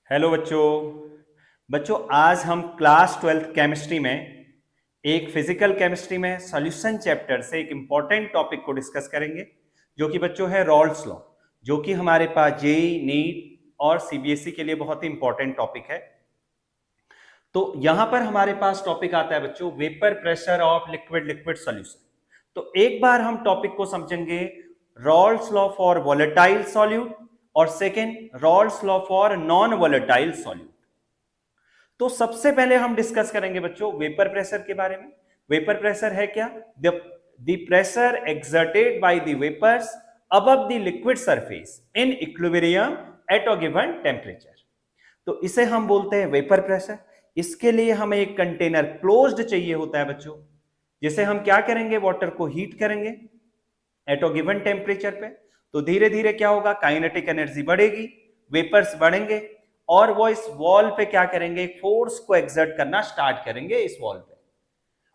Hello बच्चों। बच्चों आज हम क्लास 12th केमिस्ट्री में एक फिजिकल केमिस्ट्री में सॉल्यूशन चैप्टर से एक इंपॉर्टेंट टॉपिक को डिस्कस करेंगे जो कि बच्चों है रॉल्स लॉ, जो कि हमारे पास जेई नीट और सीबीएसई के लिए बहुत ही इंपॉर्टेंट टॉपिक है। तो यहां पर हमारे पास टॉपिक आता है बच्चों vapour pressure of liquid liquid solution. तो एक बार हम टॉपिक को समझेंगे Raoult's law for volatile solute और second Raoult's law for non volatile solute. तो सबसे पहले हम डिस्कस करेंगे बच्चों वेपर प्रेशर के बारे में। वेपर प्रेशर है क्या? The pressure exerted by the vapours above the liquid surface in equilibrium at a given temperature. तो इसे हम बोलते हैं वेपर प्रेशर। इसके लिए हमें एक कंटेनर क्लोज्ड चाहिए होता है बच्चों, जिसे हम क्या करेंगे, वाटर को हीट करेंगे एट अ गिवन टेम्परेचर पे। तो धीरे धीरे क्या होगा, काइनेटिक एनर्जी बढ़ेगी, वेपर्स बढ़ेंगे और वो इस वॉल पे क्या करेंगे, फोर्स को एक्सर्ट करना स्टार्ट करेंगे इस वॉल पे,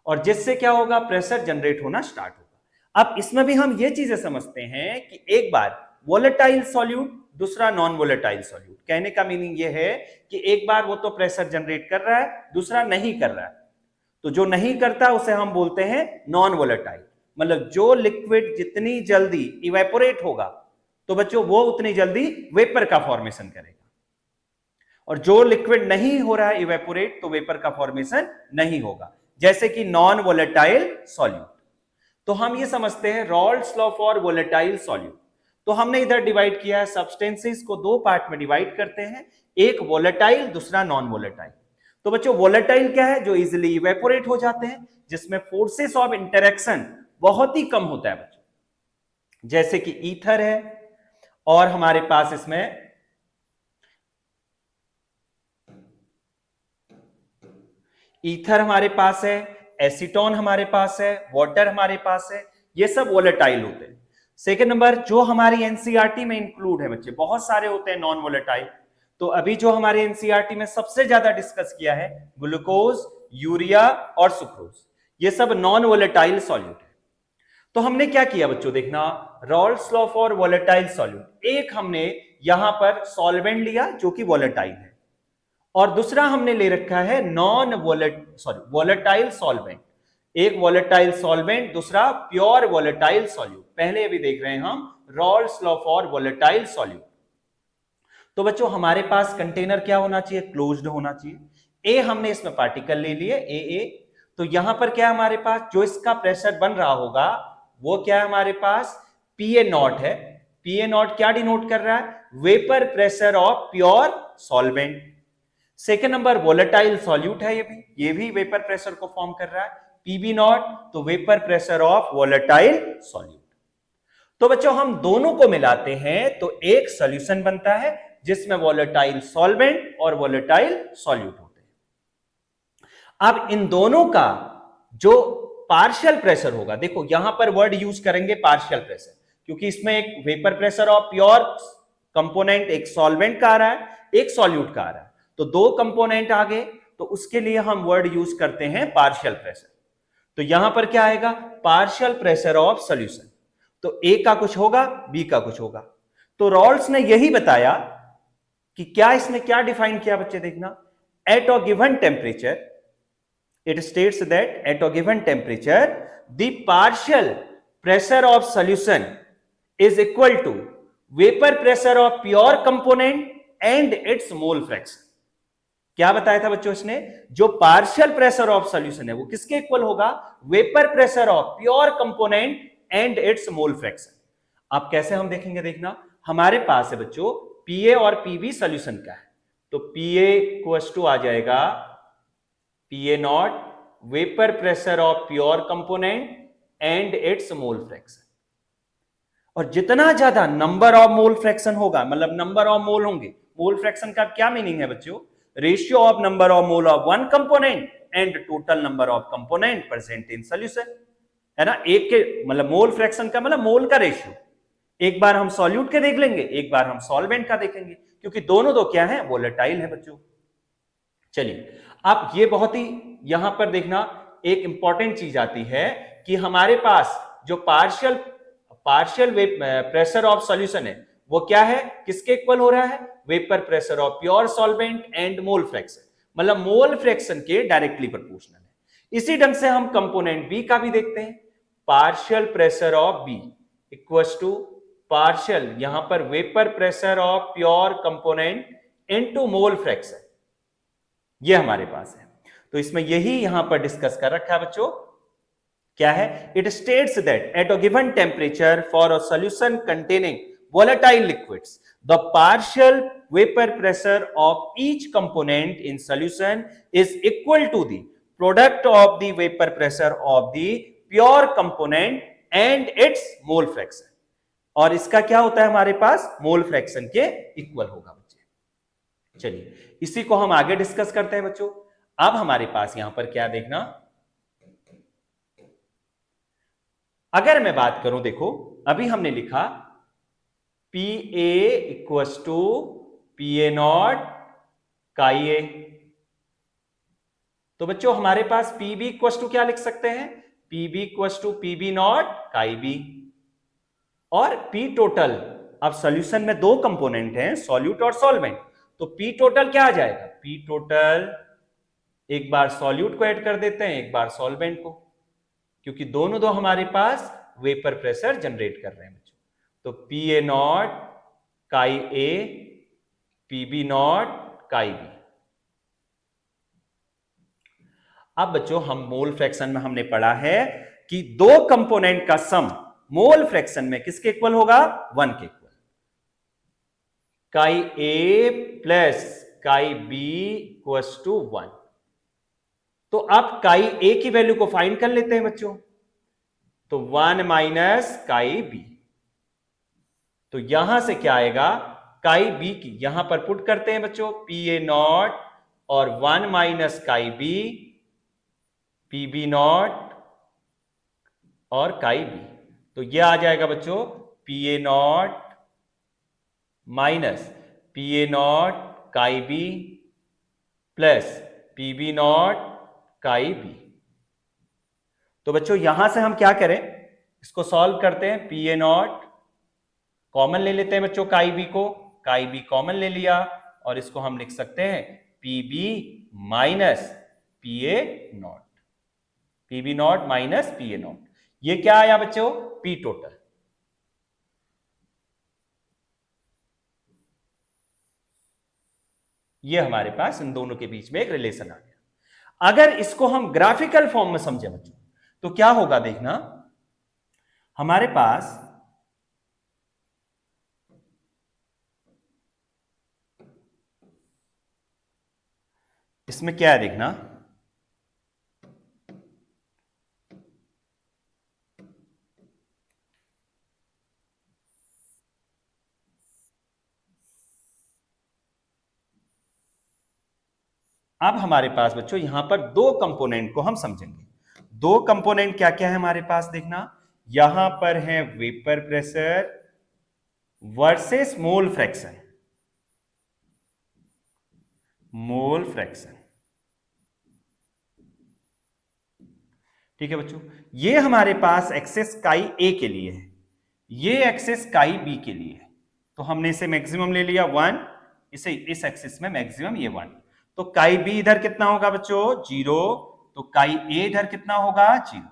और जिससे क्या होगा, प्रेशर जनरेट होना स्टार्ट होगा। अब इसमें भी हम ये चीजें समझते हैं कि एक बार वोलेटाइल सॉल्यूट दूसरा नॉन वोलेटाइल सॉल्यूट, कहने का मीनिंग ये है कि एक बार वो तो प्रेशर जनरेट कर रहा है, दूसरा नहीं कर रहा है। तो जो नहीं करता उसे हम बोलते हैं नॉन वोलेटाइल। मतलब जो लिक्विड जितनी जल्दी इवेपोरेट होगा तो बच्चों वो उतनी जल्दी वेपर का फॉर्मेशन करेगा, और जो लिक्विड नहीं हो रहा है इवेपोरेट तो वेपर का फॉर्मेशन नहीं होगा, जैसे कि नॉन वोलेटाइल सॉल्यूट। तो हम ये समझते हैं Rawls law for volatile solute. तो हमने इधर डिवाइड किया है, सब्सटेंसेस को दो पार्ट में डिवाइड करते हैं, एक वोलेटाइल दूसरा नॉन वोलेटाइल। तो बच्चों वोलेटाइल क्या है, जो इजिली इवेपोरेट हो जाते हैं, जिसमें फोर्सेस ऑफ इंटरेक्शन बहुत ही कम होता है बच्चों, जैसे कि ईथर है, और हमारे पास इसमें ईथर हमारे पास है, एसीटोन हमारे पास है, वाटर हमारे पास है, ये सब वोलेटाइल होते हैं। सेकेंड नंबर जो हमारी एनसीईआरटी में इंक्लूड है बच्चे, बहुत सारे होते हैं नॉन वोलेटाइल। तो अभी जो हमारे एनसीईआरटी में सबसे ज्यादा डिस्कस किया है ग्लूकोज, यूरिया और सुक्रोज, ये सब नॉन वोलेटाइल सॉल्यूट है। तो हमने क्या किया बच्चों, देखना Rawls law for volatile solute, एक हमने यहां पर सॉल्वेंट लिया जो कि वोलेटाइल है, और दूसरा हमने ले रखा है नॉन वोलेटाइल सॉल्वेंट। एक वोलेटाइल सॉल्वेंट, दूसरा प्योर वोलेटाइल सॉल्यूट। पहले अभी देख रहे हैं हम Rawls law for volatile solute. तो बच्चों हमारे पास कंटेनर क्या होना चाहिए, क्लोज्ड होना चाहिए। ए हमने इसमें पार्टिकल ले लिए ए। तो यहां पर क्या हमारे पास जो इसका प्रेशर बन रहा होगा वो क्या है, हमारे पास पीए नॉट है। पीए नॉट क्या डिनोट कर रहा है, vapour pressure of pure solvent. Second number volatile solute है, ये भी वेपर प्रेशर को फॉर्म कर रहा है, पीबी नॉट, तो vapour pressure of volatile solute. तो बच्चों हम दोनों को मिलाते हैं तो एक सॉल्यूशन बनता है जिसमें वोलेटाइल सॉल्वेंट और वोलेटाइल सॉल्यूट होते हैं। अब इन दोनों का जो पार्शियल प्रेशर होगा, देखो यहां पर वर्ड यूज करेंगे पार्शियल प्रेशर, क्योंकि इसमें एक vapour pressure of pure component, एक सॉल्वेंट का आ रहा है, एक सॉल्यूट का आ रहा है, तो दो कंपोनेंट आ गए, तो उसके लिए हम वर्ड यूज करते हैं पार्शियल प्रेशर। तो यहां पर क्या आएगा, पार्शियल प्रेशर ऑफ सॉल्यूशन। तो ए का कुछ होगा, बी का कुछ होगा। तो रॉल्स ने यही बताया कि क्या इसमें क्या डिफाइन किया बच्चे, देखना eight a given temperature, it states that at a given temperature the partial pressure of solution is equal to vapor pressure of pure component and its mole fraction। क्या बताया था बच्चों इसने, जो पार्शियल प्रेशर ऑफ सॉल्यूशन है वो किसके equal होगा, vapour pressure of pure component and its mole fraction. अब कैसे हम देखेंगे, देखना हमारे पास है बच्चों पीए और पीबी सॉल्यूशन का है, तो पीए इक्वल्स टू आ जाएगा PA naught vapour pressure of pure component and its mole fraction. और जितना ज्यादा नंबर ऑफ मोल फ्रैक्शन होगा, मतलब नंबर ऑफ मोल होंगे, मोल फ्रैक्शन का क्या मीनिंग है बच्चों, ratio of number of mole of one component and total number of component present in solution, है ना। एक के मतलब मोल फ्रैक्शन का मतलब मोल का रेशियो, एक बार हम सॉल्यूट के देख लेंगे, एक बार हम सॉल्वेंट का देखेंगे, क्योंकि दोनों तो क्या है, वोलेटाइल है बच्चों। चलिए अब ये बहुत ही यहां पर देखना एक इंपॉर्टेंट चीज आती है कि हमारे पास जो पार्शियल प्रेशर ऑफ सॉल्यूशन है वो क्या है, किसके इक्वल हो रहा है, vapour pressure of pure solvent and mole fraction, मतलब मोल फ्रैक्शन के डायरेक्टली प्रोपोर्शनल है। इसी ढंग से हम कंपोनेंट बी का भी देखते हैं, partial pressure of B equals to partial, यहां पर vapour pressure of pure component into mole fraction, ये हमारे पास है। तो इसमें यही यहां पर डिस्कस कर रखा है बच्चों, क्या है, it states that at a given temperature for a solution containing volatile liquids the partial vapor pressure of each component in solution is equal to the product of the vapor pressure of the pure component and its mole fraction, और इसका क्या होता है हमारे पास, mole fraction के equal होगा बच्चे। चलिए इसी को हम आगे डिस्कस करते हैं बच्चों। अब हमारे पास यहां पर क्या देखना, अगर मैं बात करूं, देखो अभी हमने लिखा P A equals to P A not chi A, तो बच्चों हमारे पास पी बी इक्वस टू क्या लिख सकते हैं, P B equals to P B not chi B, और पी टोटल, अब सॉल्यूशन में दो कंपोनेंट हैं, सॉल्यूट और सॉल्वेंट, तो पी टोटल क्या आ जाएगा, पी टोटल एक बार सॉल्यूट को ऐड कर देते हैं, एक बार सॉल्वेंट को, क्योंकि दोनों दो हमारे पास वेपर प्रेशर जनरेट कर रहे हैं बच्चों। तो P A not chi A, P B not chi B. अब बच्चों हम मोल फ्रैक्शन में हमने पढ़ा है कि दो कंपोनेंट का सम मोल फ्रैक्शन में किसके इक्वल होगा, 1 के equal, chi A plus chi B equals to 1। तो अब काई ए की वैल्यू को फाइंड कर लेते हैं बच्चों, तो 1 माइनस काई बी, तो यहां से क्या आएगा, काई बी की यहां पर पुट करते हैं बच्चों, पी ए नॉट और 1 माइनस काई बी, पी बी नॉट और काई बी, तो यह आ जाएगा बच्चों P A naught minus P A not chi B plus P B not chi B. तो बच्चों यहां से हम क्या करें, इसको सॉल्व करते हैं, पी ए नॉट कॉमन ले लेते हैं बच्चों, काई बी को, काई बी कॉमन ले लिया, और इसको हम लिख सकते हैं P B minus P A not, P B not minus P A not, ये क्या आया बच्चों, पी टोटल। ये हमारे पास इन दोनों के बीच में एक रिलेशन आ गया। अगर इसको हम ग्राफिकल फॉर्म में समझे बच्चों, तो क्या होगा देखना, हमारे पास इसमें क्या है देखना, अब हमारे पास बच्चों यहां पर दो कंपोनेंट को हम समझेंगे। दो कंपोनेंट क्या क्या है हमारे पास देखना, यहां पर है vapour pressure versus mole fraction, mole fraction, ठीक है बच्चों। ये हमारे पास एक्सेस काई ए के लिए है, ये एक्सेस काई बी के लिए है, तो हमने इसे मैक्सिमम ले लिया 1, इसे इस एक्सिस में मैक्सिमम ये 1, तो काई बी इधर कितना होगा बच्चों 0, तो काई ए इधर कितना होगा 0।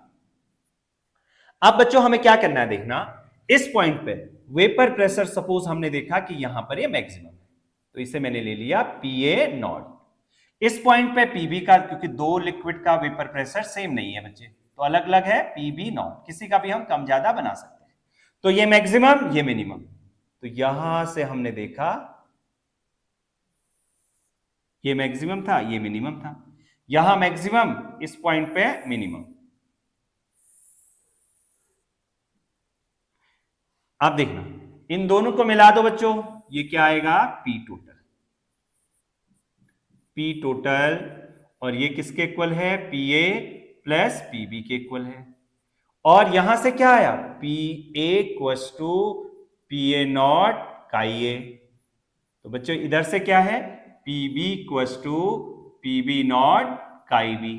अब बच्चों हमें क्या करना है देखना, इस पॉइंट पे वेपर प्रेशर सपोज हमने देखा कि यहां पर ये मैक्सिमम है, तो इसे मैंने ले लिया पी ए नॉट। इस पॉइंट पे पीबी का, क्योंकि दो लिक्विड का वेपर प्रेशर सेम नहीं है बच्चे, तो अलग अलग है, पीबी नॉट, किसी का भी हम कम ज्यादा बना सकते हैं, तो ये मैक्सिमम ये मिनिमम, तो यहां से हमने देखा ये मैक्सिमम था, ये मिनिमम था, यहां मैक्सिमम, इस पॉइंट पे मिनिमम। आप देखना इन दोनों को मिला दो बच्चों, ये क्या आएगा पी टोटल, पी टोटल, और ये किसके इक्वल है, P A plus P B के इक्वल है, और यहां से क्या आया P A equals to P A not chi A, तो बच्चों इधर से क्या है P B equals to P B not chi B,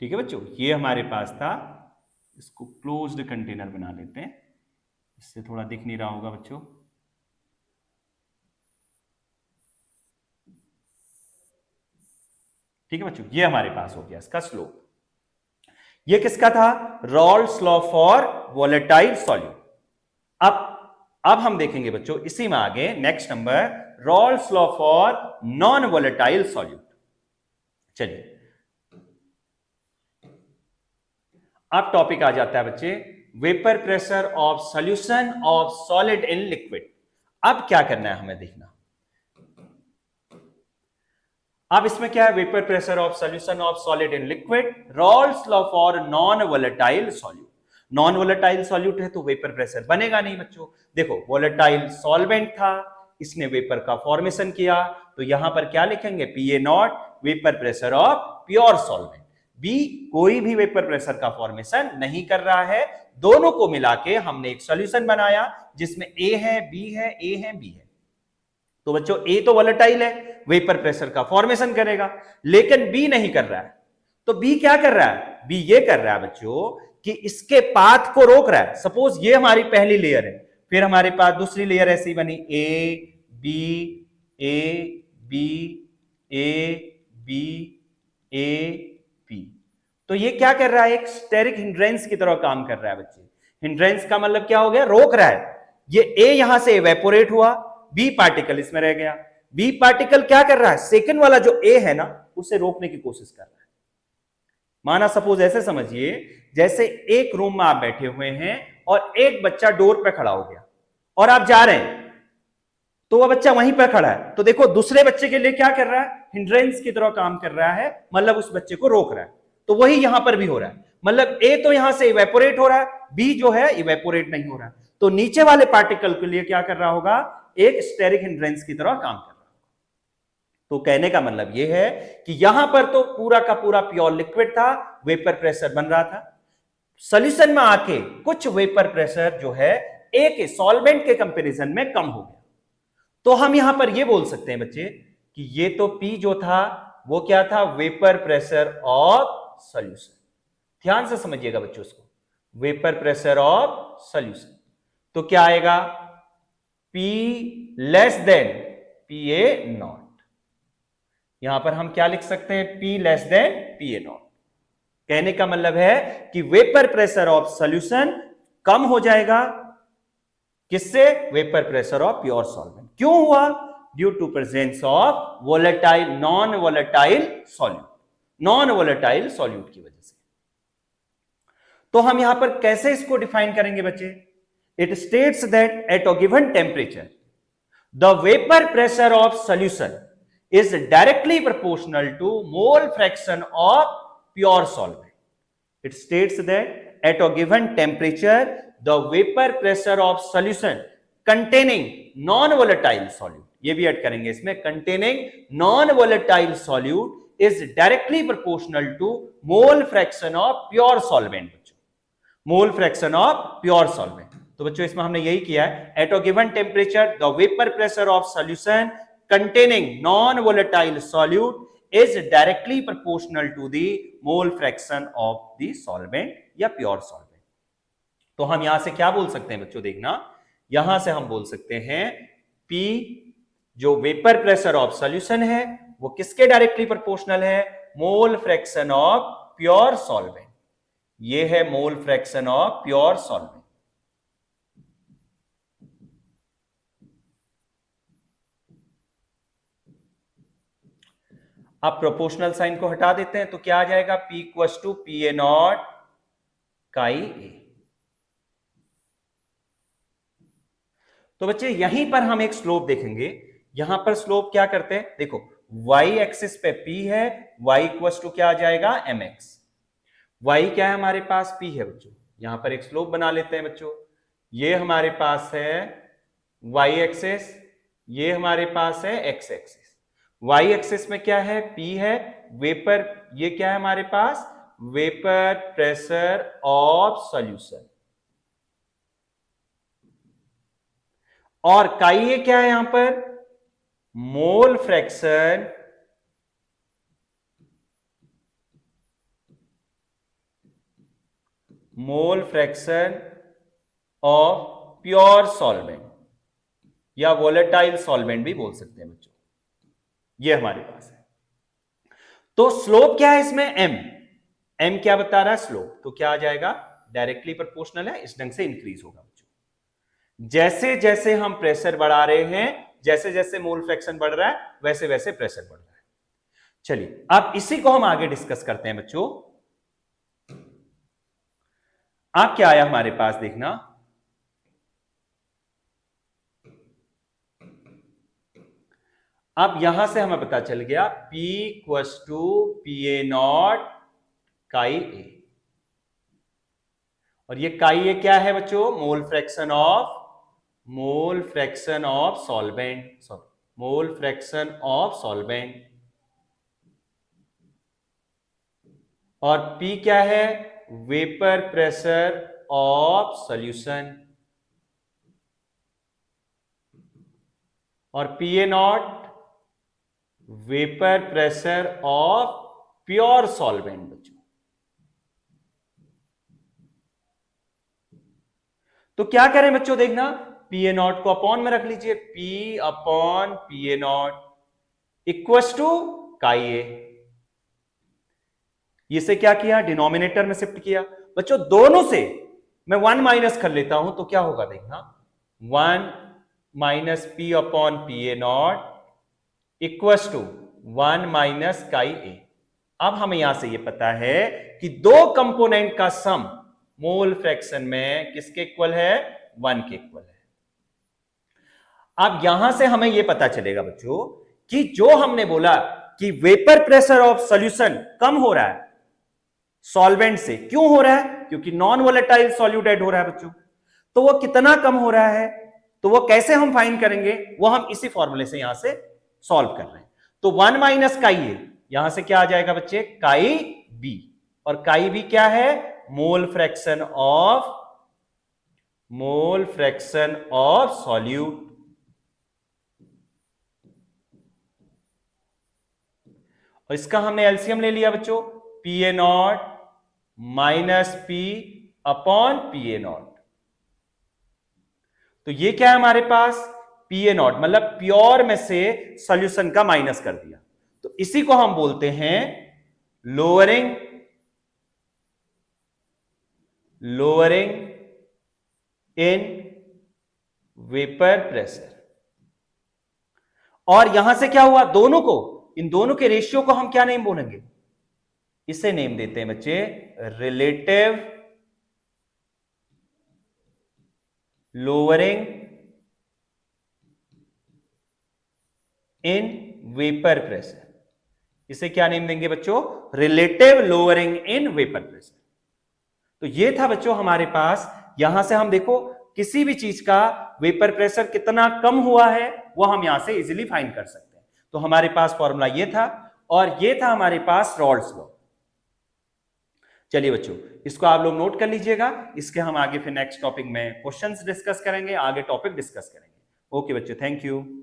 ठीक है बच्चों। ये हमारे पास था, इसको क्लोज्ड कंटेनर बना लेते हैं, इससे थोड़ा दिख नहीं रहा होगा बच्चों। ठीक है बच्चों, ये हमारे पास हो गया इसका स्लोप। ये किसका था? Rawls law for volatile solute. अब हम देखेंगे बच्चों इसी में आगे next number Rawls law for non volatile solute. चलिए अब टॉपिक आ जाता है बच्चे vapour pressure of solution of solid in liquid. अब क्या करना है हमें देखना। अब इसमें क्या है? Vapour pressure of solution of solid in liquid, Rawls law for non volatile solute. Non volatile solute है तो वेपर प्रेशर बनेगा नहीं बच्चों। देखो वोलेटाइल सॉल्वेंट था, इसने वेपर का फॉर्मेशन किया, तो यहां पर क्या लिखेंगे? PA not vapour pressure of pure solvent. B कोई भी वेपर प्रेशर का फॉर्मेशन नहीं कर रहा है। दोनों को मिला के हमने एक सॉल्यूशन बनाया जिसमें ए है, बी है, ए है, बी है। तो बच्चों ए तो वोलेटाइल है, वेपर प्रेशर का फॉर्मेशन करेगा, लेकिन बी नहीं कर रहा है। तो बी क्या कर रहा है? बी ये कर रहा है बच्चों कि इसके पाथ को रोक रहा है। सपोज ये हमारी पहली लेयर है, फिर हमारे पास दूसरी लेयर ऐसी बनी A B A B A B A B. तो ये क्या कर रहा है? एक स्टेरिक हिंड्रेंस की तरह काम कर रहा है बच्चे। हिंड्रेंस का मतलब क्या हो गया? रोक रहा है। ये ए यहां से इवेपोरेट हुआ, बी पार्टिकल इसमें रह गया। बी पार्टिकल क्या कर रहा है? सेकंड वाला जो ए है ना, उसे रोकने की कोशिश कर रहा है। माना सपोज ऐसे समझिए जैसे एक रूम में आप बैठे हुए हैं और एक बच्चा डोर पे खड़ा हो गया और आप जा रहे हैं, तो वह बच्चा वहीं पर खड़ा है। तो देखो दूसरे बच्चे के लिए क्या कर रहा है? हिंड्रेंस की तरह काम कर रहा है, मतलब उस बच्चे को रोक रहा है। तो वही यहां पर भी हो रहा है, मतलब ए तो यहां से इवेपोरेट हो रहा है, बी जो है इवेपोरेट नहीं हो रहा है। तो नीचे वाले पार्टिकल के लिए क्या कर रहा होगा? एक स्टेरिक हिंड्रेंस की तरह काम कर रहा है। तो कहने का मतलब यह है कि यहां पर तो पूरा का पूरा प्योर लिक्विड था, वेपर प्रेशर बन रहा था। सॉल्यूशन में आके कुछ वेपर प्रेशर जो है ए के सॉल्वेंट के कंपैरिजन में कम हो गया। तो हम यहां पर यह बोल सकते हैं बच्चे कि ये तो P जो था वो क्या था? Vapour pressure of solution. ध्यान से समझिएगा बच्चों इसको, वेपर प्रेशर ऑफ सॉल्यूशन। तो क्या आएगा? P less than PA not. यहां पर हम क्या लिख सकते हैं? P less than PA not. कहने का मतलब है कि वेपर प्रेशर ऑफ सॉल्यूशन कम हो जाएगा, किससे? Vapour pressure of pure solvent. क्यों हुआ? Due to presence of volatile non volatile solute, non volatile solute की वजह से। तो हम यहां पर कैसे इसको डिफाइन करेंगे बच्चे? It states that at a given temperature the vapour pressure of solution is directly proportional to mole fraction of pure solvent. It states that at a given temperature, the vapor pressure of solution containing non-volatile solute, ये भी add करेंगे इसमें, containing non-volatile solute is directly proportional to mole fraction of pure solvent. Mole fraction of pure solvent. तो बच्चों इसमें हमने यही किया है, eight a given temperature the vapour pressure of solution containing non-volatile solute is directly proportional to the mole fraction of the solvent या pure solvent। तो हम यहां से क्या बोल सकते हैं बच्चों? देखना, यहां से हम बोल सकते हैं P जो वेपर प्रेशर ऑफ सॉल्यूशन है वो किसके डायरेक्टली प्रोपोर्शनल है? Mole fraction of pure solvent. ये है mole fraction of pure solvent. आप प्रोपोर्शनल साइन को हटा देते हैं तो क्या आ जाएगा? P equals to PA not chi A। तो बच्चे यहीं पर हम एक स्लोप देखेंगे। यहां पर स्लोप क्या करते हैं? देखो y एक्सिस पे P है, y इक्वल्स टू क्या आ जाएगा? mx। y क्या है हमारे पास? P है बच्चों। यहां पर एक स्लोप बना लेते हैं बच्चों। ये हमारे पास है y एक्सिस, ये हमारे पास है x एक्सिस। y एक्सिस में क्या है? P है, वेपर, ये क्या है हमारे पास? Vapour pressure of solution. और काई ये क्या है यहां पर? Mole fraction of pure solvent या वोलेटाइल सॉल्वेंट भी बोल सकते हैं बच्चों, ये हमारे पास है। तो स्लोप क्या है इसमें, एम क्या बता रहा है, स्लोप, तो क्या आ जाएगा, डायरेक्टली प्रोपोर्शनल है, इस ढंग से इंक्रीज होगा बच्चों। जैसे जैसे हम प्रेशर बढ़ा रहे हैं, जैसे जैसे मोल फ्रैक्शन बढ़ रहा है, वैसे वैसे प्रेशर बढ़ रहा है। चलिए अब इसी को हम आगे डिस्कस करते हैं बच्चों। अब क्या आया हमारे पास, देखना, अब यहां से हमें पता चल गया P equals to PA not chi A, और ये काई ए क्या है बच्चों, mole fraction of solvent, sorry, mole fraction of solvent, और P क्या है, वेपर प्रेशर ऑफ सॉल्यूशन, और PA not vapour pressure of pure solvent बच्चों। तो क्या करें बच्चों, देखना, PA नॉट को अपॉन में रख लीजिए, P upon PA not equals to chi A, इसे क्या किया, डिनोमिनेटर में शिफ्ट किया बच्चों, दोनों से मैं 1 माइनस कर लेता हूं, तो क्या होगा, देखना, 1 minus P upon PA not equals to 1 minus chi A. अब हमें यहां से यह पता है कि दो कंपोनेंट का सम मोल फ्रैक्शन में किसके इक्वल है, 1 के इक्वल है। अब यहां से हमें यह पता चलेगा बच्चों कि जो हमने बोला कि वेपर प्रेशर ऑफ सॉल्यूशन कम हो रहा है सॉल्वेंट से, क्यों हो रहा है, क्योंकि नॉन वोलेटाइल सॉल्यूट ऐड हो रहा है बच्चों। तो वो कितना कम हो रहा है, तो वो कैसे हम फाइंड करेंगे, वो हम इसी फॉर्मूले से यहां से सॉल्व कर रहे हैं। तो 1 माइनस काई ए, यहां से क्या आ जाएगा बच्चे, काई बी, और काई बी क्या है, मोल फ्रैक्शन ऑफ सॉल्यूट, और इसका हमने एलसीएम ले लिया बच्चों, PA not minus P upon PA not. तो ये क्या है हमारे पास, PA नॉट मतलब प्योर में से सॉल्यूशन का माइनस कर दिया, तो इसी को हम बोलते हैं लोअरिंग इन वेपर प्रेशर। और यहां से क्या हुआ, दोनों को, इन दोनों के रेशियो को हम क्या नेम बोलेंगे, इसे नेम देते हैं बच्चे relative lowering in vapour pressure. इसे क्या नेम देंगे बच्चों, relative lowering in vapour pressure. तो ये था बच्चों हमारे पास, यहां से हम देखो किसी भी चीज का वेपर प्रेशर कितना कम हुआ है वो हम यहां से इजीली फाइंड कर सकते हैं। तो हमारे पास फॉर्मूला ये था, और ये था हमारे पास रॉल्स लॉ। चलिए बच्चों, इसको आप लोग नोट कर लीजिएगा, इसके हम आगे फिर नेक्स्ट टॉपिक में क्वेश्चंस डिस्कस करेंगे, आगे टॉपिक डिस्कस करेंगे। ओके बच्चों, थैंक यू।